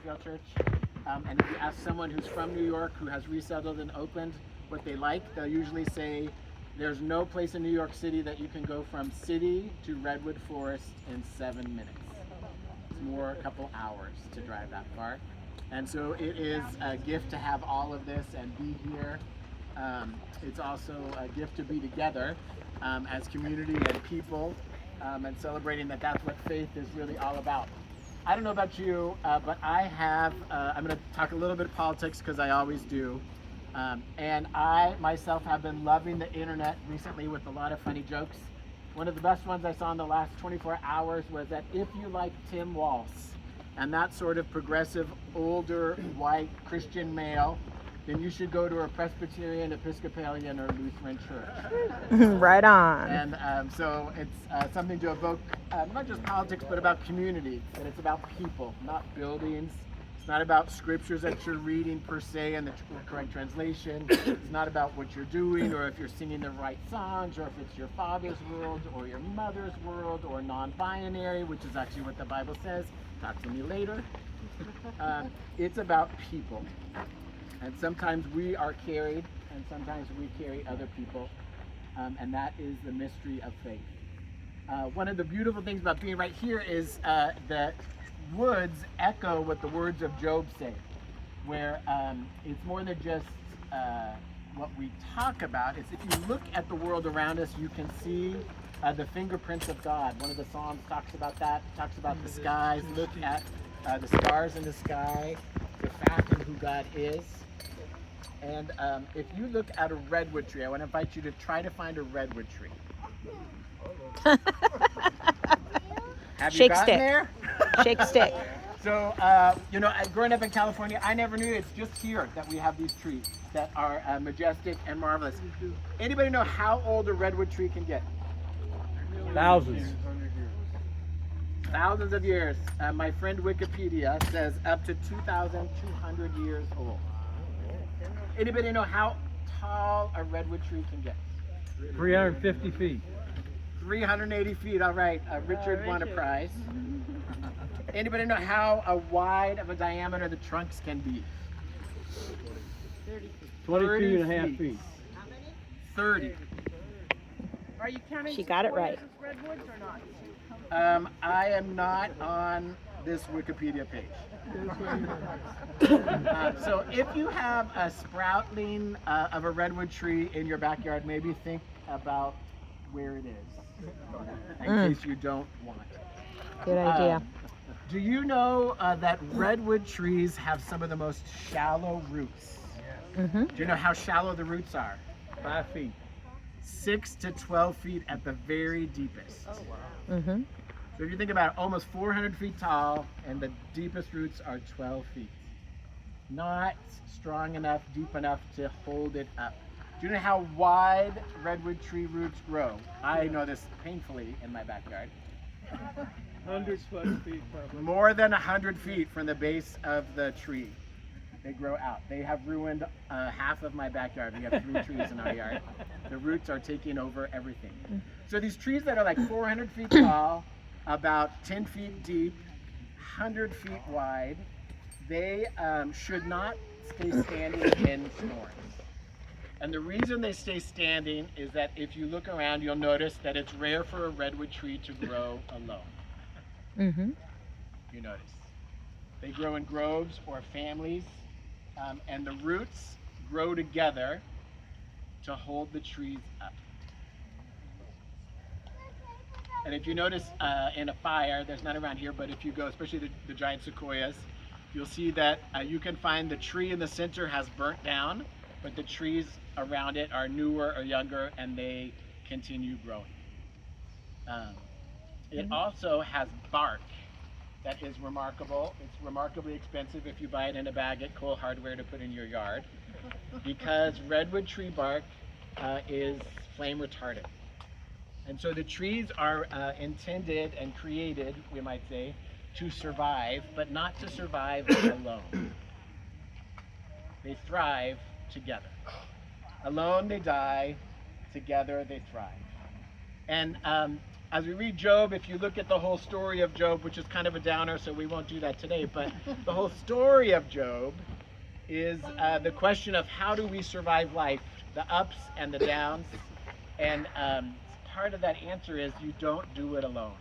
Israel Church. And if you ask someone who's from New York who has resettled in Oakland what they like, they'll usually say there's no place in New York City that you can go from city to Redwood Forest in 7 minutes. It's more a couple hours to drive that far. And so it is a gift to have all of this and be here. It's also a gift to be together as community and people, and celebrating that that's what faith is really all about. I don't know about you, but I have, I'm going to talk a little bit of politics because I always do. And I myself have been loving the internet recently with a lot of funny jokes. One of the best ones I saw in the last 24 hours was that if you like Tim Walz and that sort of progressive, older, white Christian male, then you should go to a Presbyterian, Episcopalian, or Lutheran church. Right on. And so it's something to evoke not just politics, but about community. And it's about people, not buildings. It's not about scriptures that you're reading per se and the correct translation. It's not about what you're doing or if you're singing the right songs or if it's your father's world or your mother's world or non-binary, which is actually what the Bible says. Talk to me later. It's about people. And sometimes we are carried and sometimes we carry other people. And that is the mystery of faith. One of the beautiful things about being right here is that woods echo what the words of Job say, where it's more than just what we talk about. It's if you look at the world around us, you can see the fingerprints of God. One of the Psalms talks about that, talks about the skies. Look at the stars in the sky, the fact of who God is. And if you look at a redwood tree, I want to invite you to try to find a redwood tree. Have you Shake gotten stick. there? Shake stick. So, growing up in California, I never knew it's just here that we have these trees that are majestic and marvelous. Anybody know how old a redwood tree can get? Thousands. Thousands of years. My friend Wikipedia says up to 2,200 years old. Anybody know how tall a redwood tree can get? 350 feet. 380 feet, all right. Richard won a prize. Anybody know how wide of a diameter the trunks can be? 22 and a half feet. 30. Are you counting She got it right. sequoias as redwoods or not? I am not on this Wikipedia page. So if you have a sproutling of a redwood tree in your backyard, maybe think about where it is, in case you don't want it. Good idea. Do you know that redwood trees have some of the most shallow roots? Mm-hmm. Do you know how shallow the roots are? 5 feet. 6 to 12 feet at the very deepest. Oh, wow. Mm-hmm. So if you think about it, almost 400 feet tall, and the deepest roots are 12 feet. Not strong enough, deep enough to hold it up. Do you know how wide redwood tree roots grow? I know this painfully in my backyard. 100 plus feet probably. More than 100 feet from the base of the tree. They grow out. They have ruined half of my backyard. We have 3 trees in our yard. The roots are taking over everything. So these trees that are like 400 feet tall, about 10 feet deep, 100 feet wide, they should not stay standing in storms. And the reason they stay standing is that if you look around, you'll notice that it's rare for a redwood tree to grow alone. Mm-hmm. You notice. They grow in groves or families, and the roots grow together to hold the trees up. And if you notice in a fire, there's none around here, but if you go, especially the giant sequoias, you'll see that you can find the tree in the center has burnt down, but the trees around it are newer or younger, and they continue growing. It also has bark that is remarkable. It's remarkably expensive if you buy it in a bag at Cole Hardware to put in your yard, because redwood tree bark is flame retardant. And so the trees are intended and created, we might say, to survive, but not to survive alone. They thrive together. Alone they die, together they thrive. And as we read Job, if you look at the whole story of Job, which is kind of a downer, so we won't do that today, but the whole story of Job is the question of how do we survive life, the ups and the downs, and part of that answer is you don't do it alone.